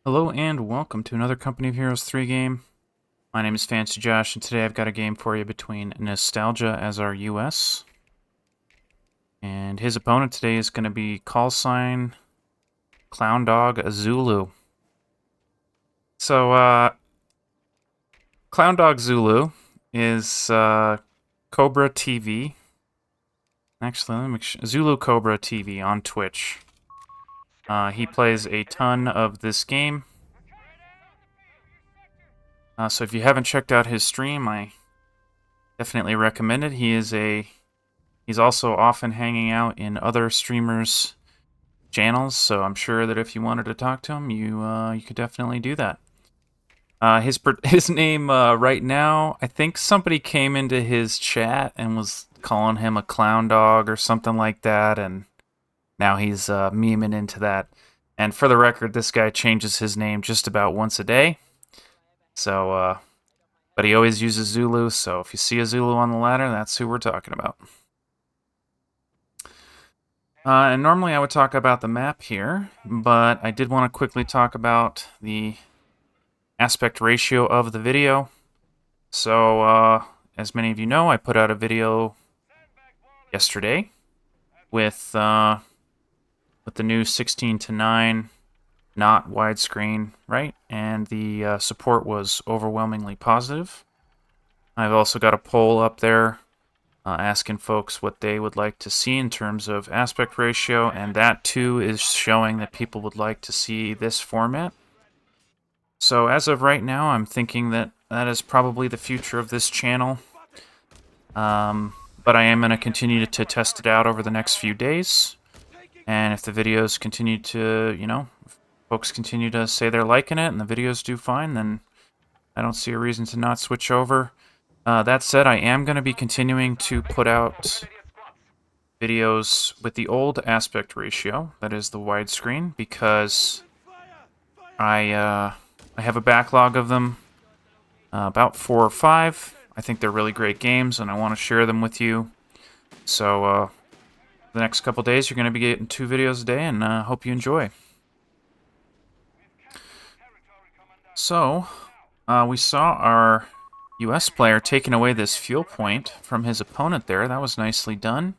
Hello and welcome to another Company of Heroes 3 game. My name is Fancy Josh, and today I've got a game for you between Nostalgia as our US. And his opponent today is going to be Callsign, Clowndog, Zulu. So, Clowndog Zulu is Cobra TV. Actually, let me make sure. Zulu Cobra TV on Twitch. He plays a ton of this game. So if you haven't checked out his stream, I definitely recommend it. He's also often hanging out in other streamers' channels, so I'm sure that if you wanted to talk to him, you could definitely do that. His name right now, I think somebody came into his chat and was calling him a clown dog or something like that, and now he's memeing into that. And for the record, this guy changes his name just about once a day. So, but he always uses Zulu, so if you see a Zulu on the ladder, that's who we're talking about. And normally I would talk about the map here, but I did want to quickly talk about the aspect ratio of the video. So, as many of you know, I put out a video yesterday with the new 16:9 not widescreen, right? And the support was overwhelmingly positive. I've also got a poll up there asking folks what they would like to see in terms of aspect ratio, and that too is showing that people would like to see this format. So as of right now, I'm thinking that that is probably the future of this channel. But I am going to continue to test it out over the next few days. And if the videos continue to, if folks continue to say they're liking it and the videos do fine, then I don't see a reason to not switch over. That said, I am going to be continuing to put out videos with the old aspect ratio, that is the widescreen, because I have a backlog of them, about 4 or 5. I think they're really great games, and I want to share them with you. So, the next couple days, you're going to be getting 2 videos a day, and hope you enjoy. So, we saw our US player taking away this fuel point from his opponent there. That was nicely done.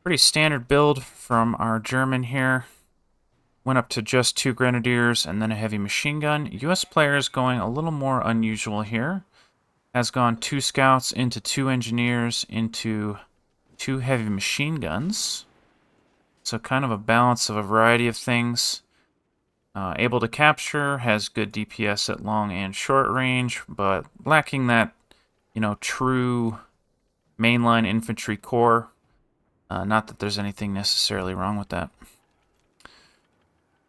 Pretty standard build from our German here. Went up to just 2 grenadiers and then a heavy machine gun. US player is going a little more unusual here. Has gone 2 scouts into 2 engineers into 2 heavy machine guns. So kind of a balance of a variety of things. Able to capture, has good DPS at long and short range, but lacking that, true mainline infantry core. Not that there's anything necessarily wrong with that.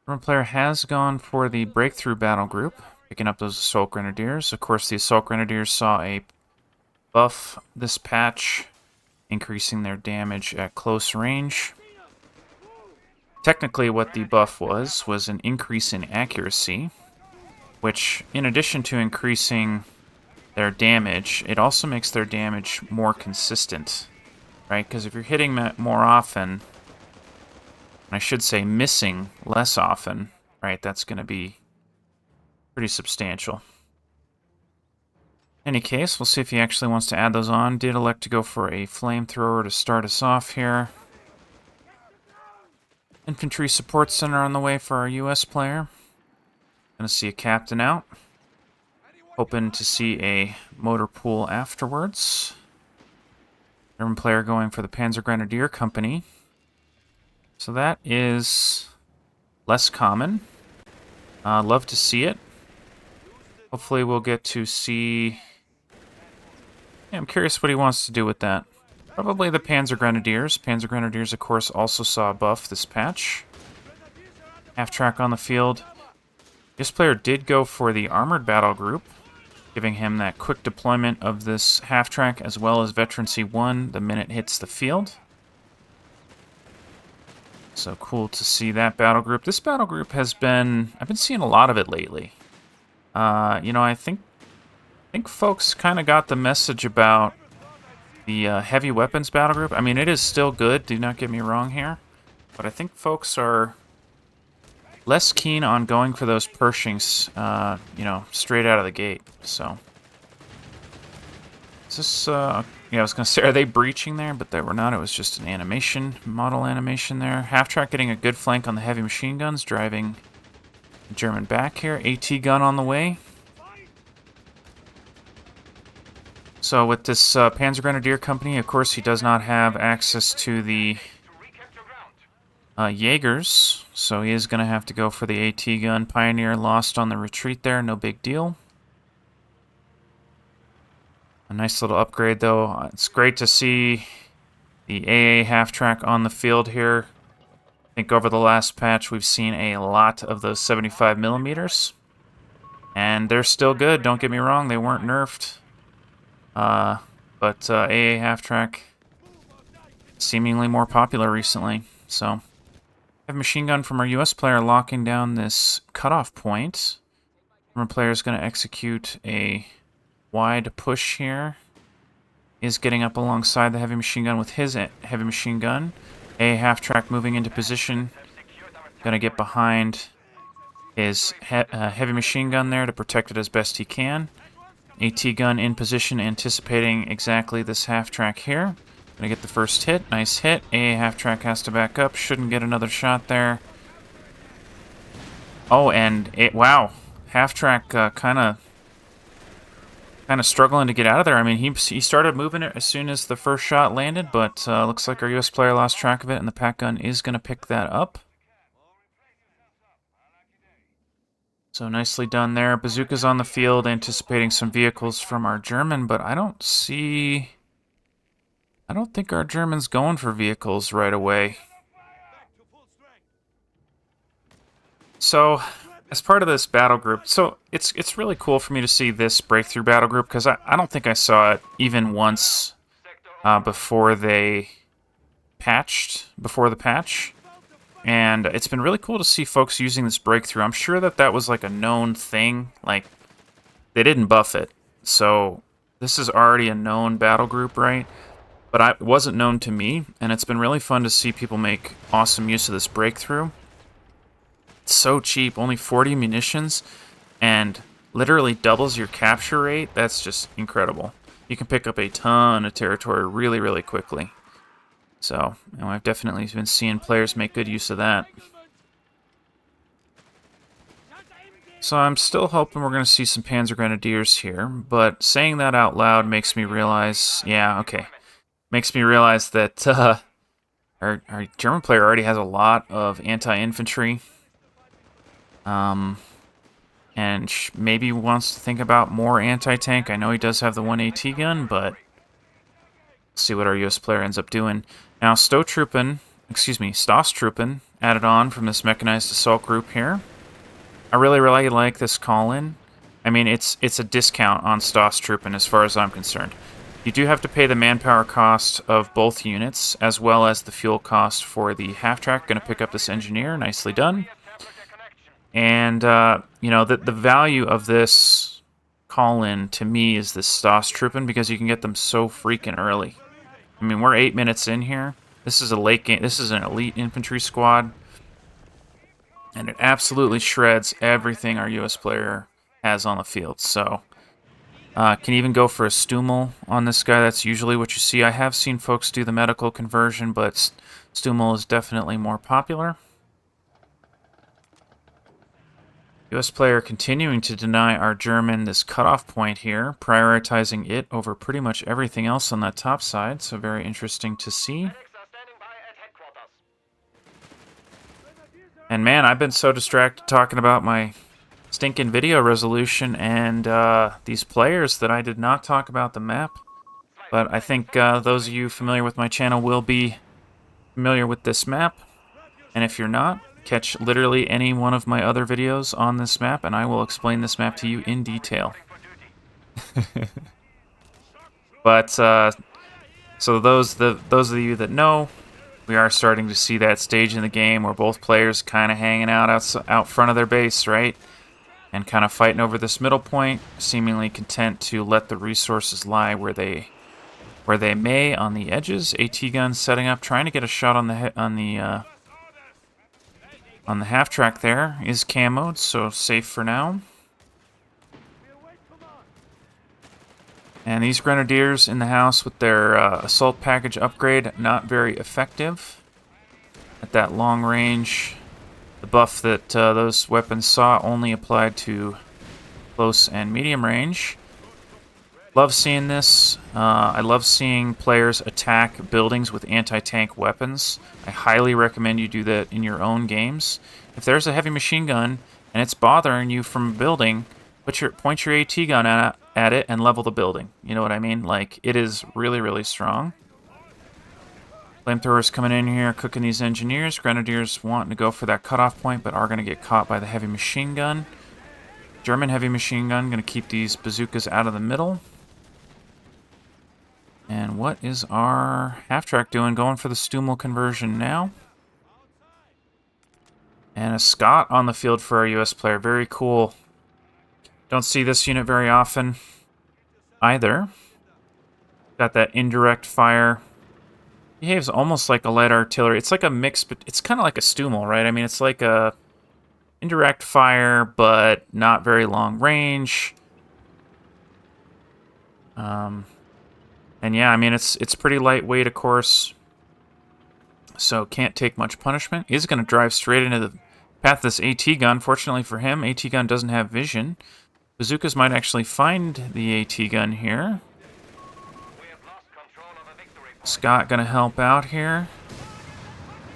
German player has gone for the breakthrough battle group, picking up those assault grenadiers. Of course, the assault grenadiers saw a buff this patch, increasing their damage at close range. Technically, what the buff was an increase in accuracy, which, in addition to increasing their damage, it also makes their damage more consistent, right? Because if you're hitting more often, I should say missing less often, right, that's going to be pretty substantial. In any case, we'll see if he actually wants to add those on. Did elect to go for a flamethrower to start us off here. Infantry support center on the way for our US player. Gonna see a captain out. Hoping to see a motor pool afterwards. German player going for the Panzer Grenadier Company. So that is less common. Love to see it. Hopefully we'll get to see... Yeah, I'm curious what he wants to do with that. Probably the Panzer Grenadiers. Panzer Grenadiers, of course, also saw a buff this patch. Half-track on the field. This player did go for the Armored Battle Group, giving him that quick deployment of this half-track as well as Veterancy 1 the minute it hits the field. So cool to see that battle group. This battle group has been... I've been seeing a lot of it lately. I think folks kind of got the message about the heavy weapons battle group. I mean, it is still good, do not get me wrong here. But I think folks are less keen on going for those Pershings, you know, straight out of the gate. So, is this, yeah, I was going to say, are they breaching there? But they were not. It was just an animation, model animation there. Half-track getting a good flank on the heavy machine guns, driving the German back here. AT gun on the way. So with this Panzer Grenadier Company, of course, he does not have access to the Jaegers, so he is going to have to go for the AT gun. Pioneer lost on the retreat there, no big deal. A nice little upgrade, though. It's great to see the AA half-track on the field here. I think over the last patch, we've seen a lot of those 75 millimeters. And they're still good, don't get me wrong, they weren't nerfed. But AA half-track seemingly more popular recently, so... I have a machine gun from our US player locking down this cutoff point. Our player is going to execute a wide push here. Is getting up alongside the heavy machine gun with his heavy machine gun. A half-track moving into position. Going to get behind his heavy machine gun there to protect it as best he can. AT gun in position, anticipating exactly this half-track here. Gonna get the first hit. Nice hit. A half-track has to back up. Shouldn't get another shot there. Oh, and wow. Half-track kind of struggling to get out of there. I mean, he started moving it as soon as the first shot landed, but looks like our US player lost track of it, and the pack gun is going to pick that up. So nicely done there. Bazooka's on the field, anticipating some vehicles from our German, but I don't think our German's going for vehicles right away. So, as part of this battle group, so it's really cool for me to see this breakthrough battle group, because I don't think I saw it even once before the patch. And it's been really cool to see folks using this breakthrough. I'm sure that was like a known thing. Like, they didn't buff it. So, this is already a known battle group, right? But it wasn't known to me, and it's been really fun to see people make awesome use of this breakthrough. It's so cheap, only 40 munitions, and literally doubles your capture rate. That's just incredible. You can pick up a ton of territory really, really quickly. So, you know, I've definitely been seeing players make good use of that. So I'm still hoping we're going to see some Panzer Grenadiers here, but saying that out loud makes me realize, yeah, okay. Makes me realize that our German player already has a lot of anti-infantry. And maybe wants to think about more anti-tank. I know he does have the 1 AT gun, but let's see what our US player ends up doing. Now, Stostruppen added on from this mechanized assault group here. I really like this call-in. I mean, it's a discount on Stostruppen as far as I'm concerned. You do have to pay the manpower cost of both units, as well as the fuel cost for the half-track. Going to pick up this engineer. Nicely done. And, you know, the value of this call-in, to me, is this Stostruppen, because you can get them so freaking early. I mean, we're 8 minutes in here. This is a late game. This is an elite infantry squad. And it absolutely shreds everything our US player has on the field. So, can even go for a Stummel on this guy. That's usually what you see. I have seen folks do the medical conversion, but Stummel is definitely more popular. US player continuing to deny our German this cutoff point here, prioritizing it over pretty much everything else on that top side, so very interesting to see. And man, I've been so distracted talking about my stinking video resolution and these players that I did not talk about the map. But I think those of you familiar with my channel will be familiar with this map. And if you're not, catch literally any one of my other videos on this map, and I will explain this map to you in detail. But, so those of you that know, we are starting to see that stage in the game where both players kind of hanging out front of their base, right? And kind of fighting over this middle point, seemingly content to let the resources lie where they may on the edges. AT gun setting up, trying to get a shot on the on the half track there is camoed, so safe for now. And these grenadiers in the house with their assault package upgrade, not very effective at that long range. The buff that those weapons saw only applied to close and medium range. Love seeing this. I love seeing players attack buildings with anti-tank weapons. I highly recommend you do that in your own games. If there's a heavy machine gun and it's bothering you from a building, point your AT gun at it and level the building. You know what I mean? Like, it is really, really strong. Flamethrowers coming in here, cooking these engineers. Grenadiers wanting to go for that cutoff point, but are going to get caught by the heavy machine gun. German heavy machine gun going to keep these bazookas out of the middle. And what is our half-track doing? Going for the Stummel conversion now. And a Scott on the field for our US player. Very cool. Don't see this unit very often either. Got that indirect fire. Behaves almost like a light artillery. It's like a mix, but it's kind of like a Stummel, right? I mean, it's like a indirect fire, but not very long range. And yeah, I mean, it's pretty lightweight, of course, so can't take much punishment. Is going to drive straight into the path of this AT gun. Fortunately for him, AT gun doesn't have vision. Bazookas might actually find the AT gun here. Scott going to help out here.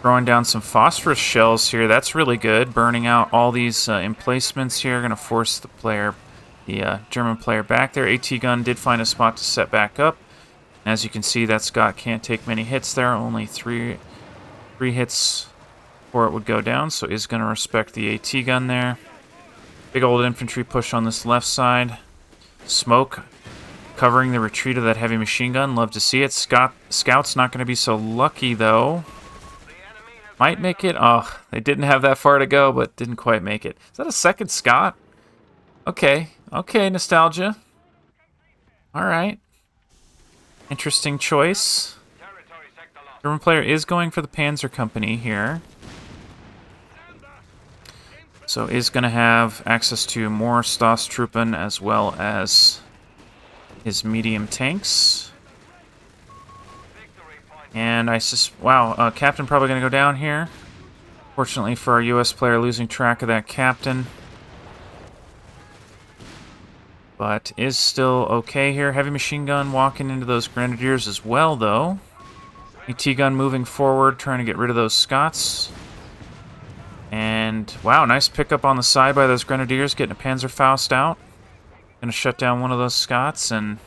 Throwing down some phosphorus shells here. That's really good. Burning out all these emplacements here. Going to force the German player back there. AT gun did find a spot to set back up. As you can see, that Scott can't take many hits there. Only three hits before it would go down, so is going to respect the AT gun there. Big old infantry push on this left side. Smoke covering the retreat of that heavy machine gun. Love to see it. Scout's not going to be so lucky, though. Might make it. Oh, they didn't have that far to go, but didn't quite make it. Is that a second Scott? Okay. Okay, Nostalgia. All right. Interesting choice. German player is going for the Panzer Company here. So is going to have access to more Stoßtruppen as well as his medium tanks. And wow, captain probably going to go down here. Fortunately for our US player, losing track of that captain. But is still okay here. Heavy machine gun walking into those grenadiers as well, though. AT gun moving forward, trying to get rid of those Scots. And, wow, nice pickup on the side by those grenadiers, getting a Panzerfaust out. Gonna shut down one of those Scots, and...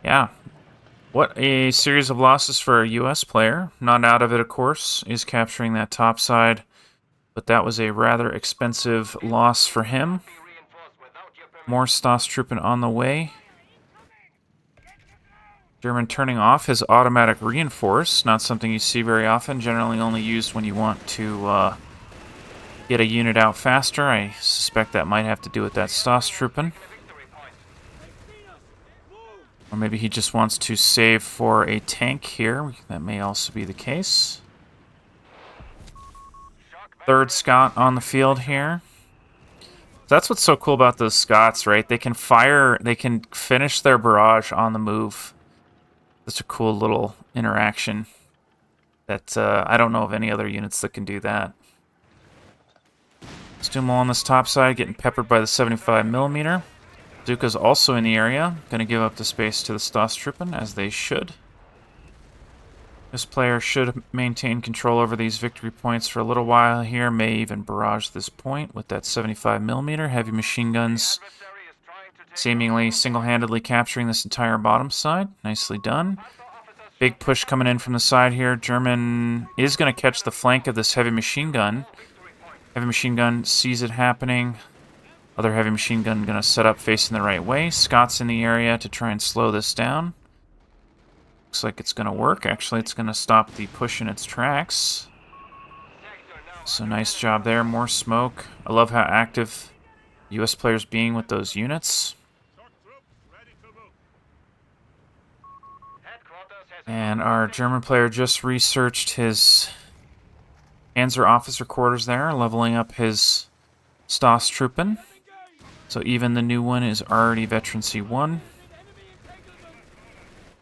yeah. What a series of losses for a US player. Not out of it, of course. Is capturing that top side. But that was a rather expensive loss for him. More Stoßtruppen on the way. German turning off his automatic reinforce. Not something you see very often. Generally only used when you want to get a unit out faster. I suspect that might have to do with that Stoßtruppen. Or maybe he just wants to save for a tank here. That may also be the case. Third Scott on the field here. That's what's so cool about those Scots, right? They can finish their barrage on the move. That's a cool little interaction that I don't know of any other units that can do that. Stummel on this top side, getting peppered by the 75mm. Bazooka's also in the area. Going to give up the space to the Stoßtruppen, as they should. This player should maintain control over these victory points for a little while here. May even barrage this point with that 75mm. Heavy machine guns seemingly single-handedly capturing this entire bottom side. Nicely done. Big push coming in from the side here. German is going to catch the flank of this heavy machine gun. Heavy machine gun sees it happening. Other heavy machine gun going to set up facing the right way. Scott's in the area to try and slow this down. Looks like it's going to work. Actually, it's going to stop the push in its tracks. So nice job there. More smoke. I love how active US players being with those units. And our German player just researched his Panzer officer quarters there, leveling up his Stostruppen. So even the new one is already Veteran C1.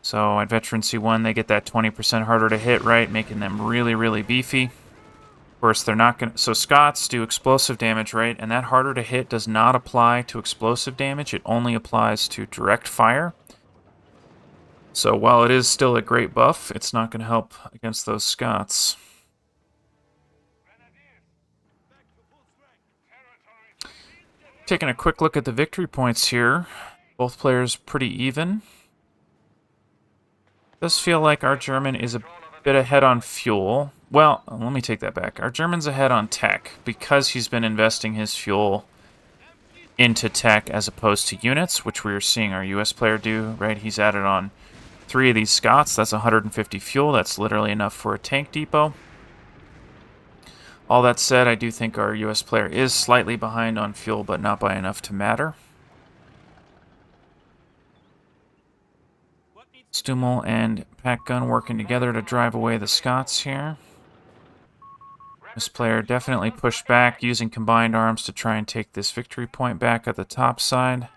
So at Veteran C1, they get that 20% harder to hit, right? Making them really, really beefy. Of course, they're not going to... So Scots do explosive damage, right? And that harder to hit does not apply to explosive damage. It only applies to direct fire. So while it is still a great buff, it's not going to help against those Scots. Taking a quick look at the victory points here. Both players pretty even. Does feel like our German is a bit ahead on fuel. Well, let me take that back. Our German's ahead on tech because he's been investing his fuel into tech as opposed to units, which we are seeing our US player do, right? He's added on 3 of these Scots. That's 150 fuel. That's literally enough for a tank depot. All that said, I do think our US player is slightly behind on fuel, but not by enough to matter. Stummel and Pack Gun working together to drive away the Scots here. This player definitely pushed back, using combined arms to try and take this victory point back at the top side.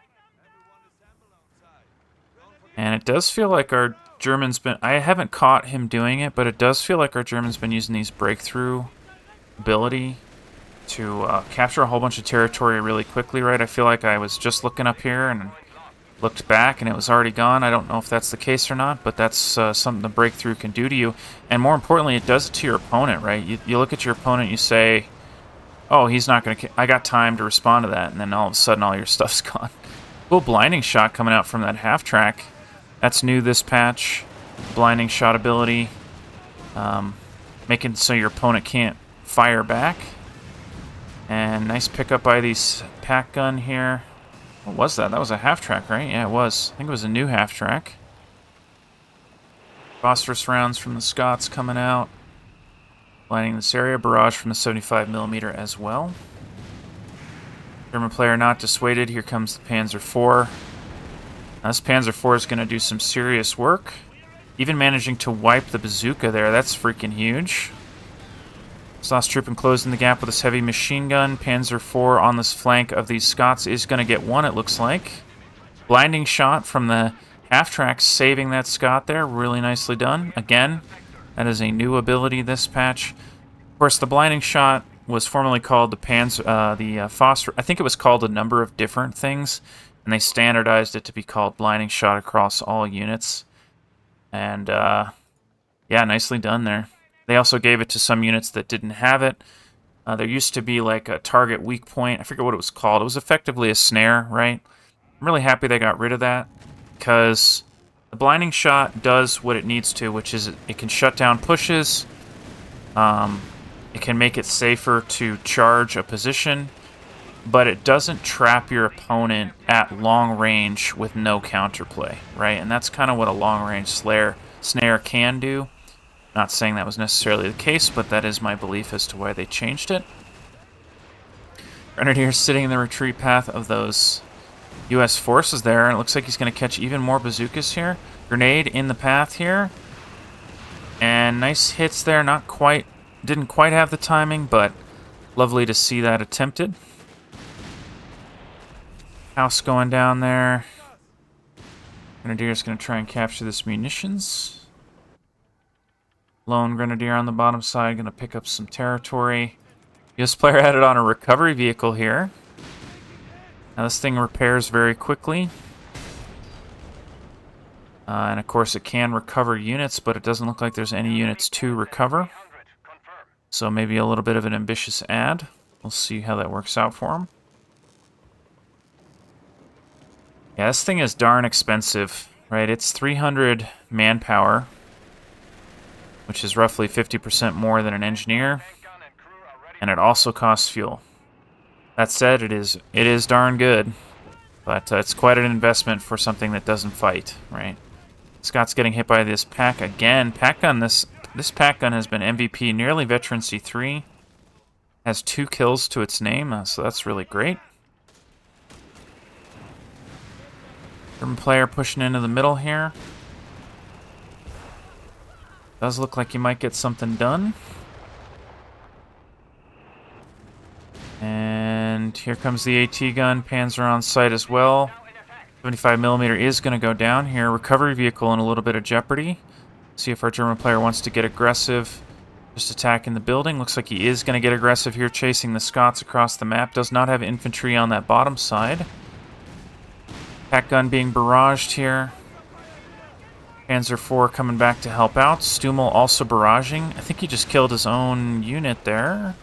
And it does feel like our German's been... I haven't caught him doing it, but it does feel like our German's been using these breakthrough ability to capture a whole bunch of territory really quickly, right? I feel like I was just looking up here and looked back and it was already gone. I don't know if that's the case or not, but that's something the breakthrough can do to you. And more importantly, it does it to your opponent, right? You look at your opponent, you say, oh, he's not going to... I got time to respond to that, and then all of a sudden all your stuff's gone. Cool blinding shot coming out from that half-track. That's new this patch. Blinding shot ability. Making so your opponent can't fire back. And nice pickup by these Pack Gun here. What was that? That was a half-track, right? Yeah, it was. I think it was a new half-track. Phosphorus rounds from the Scots coming out. Lining this area. Barrage from the 75mm as well. German player not dissuaded. Here comes the Panzer IV. Now, this Panzer IV is going to do some serious work. Even managing to wipe the bazooka there. That's freaking huge. Stostruppen closing the gap with this heavy machine gun. Panzer IV on this flank of these Scots is going to get one, it looks like. Blinding shot from the half-track, saving that Scot there. Really nicely done. Again, that is a new ability this patch. Of course, the blinding shot was formerly called the phosphor... I think it was called a number of different things, and they standardized it to be called blinding shot across all units. And, yeah, nicely done there. They also gave it to some units that didn't have it. There used to be like a target weak point. I forget what it was called. It was effectively a snare, right? I'm really happy they got rid of that because the blinding shot does what it needs to, which is it can shut down pushes. It can make it safer to charge a position, but it doesn't trap your opponent at long range with no counterplay, right? And that's kind of what a long-range snare can do. Not saying that was necessarily the case, but that is my belief as to why they changed it. Grenadier sitting in the retreat path of those U.S. forces there, and it looks like he's going to catch even more bazookas here. Grenade in the path here. And nice hits there, didn't quite have the timing, but lovely to see that attempted. House going down there. Grenadier's going to try and capture this munitions. Lone Grenadier on the bottom side, going to pick up some territory. US player added on a recovery vehicle here. Now this thing repairs very quickly. And of course it can recover units, but it doesn't look like there's any units to recover. So maybe a little bit of an ambitious add. We'll see how that works out for him. Yeah, this thing is darn expensive, right? It's 300 manpower, which is roughly 50% more than an engineer, and it also costs fuel. That said, it is darn good, but it's quite an investment for something that doesn't fight, right? Scott's getting hit by this pack again. Pack gun, this pack gun has been MVP, nearly Veteran C3, has 2 kills to its name, so that's really great. German player pushing into the middle here. Does look like you might get something done. And here comes the AT gun. Panzer on site as well. 75mm is going to go down here. Recovery vehicle in a little bit of jeopardy. See if our German player wants to get aggressive. Just attacking the building. Looks like he is going to get aggressive here, chasing the Scots across the map. Does not have infantry on that bottom side. Pack gun being barraged here. Panzer IV coming back to help out. Stummel also barraging. I think he just killed his own unit there.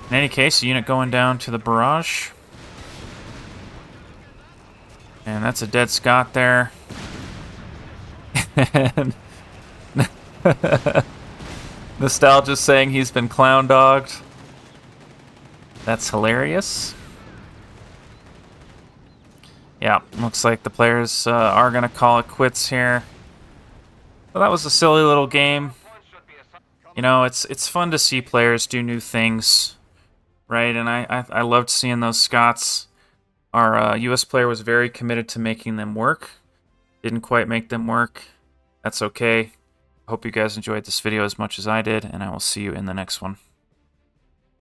In any case, a unit going down to the barrage. And that's a dead Scot there. And Nostalgia saying he's been clown-dogged. That's hilarious. Yeah, looks like the players are going to call it quits here. Well, that was a silly little game. You know, it's fun to see players do new things, right? And I loved seeing those Scots. Our US player was very committed to making them work. Didn't quite make them work. That's okay. Hope you guys enjoyed this video as much as I did, and I will see you in the next one.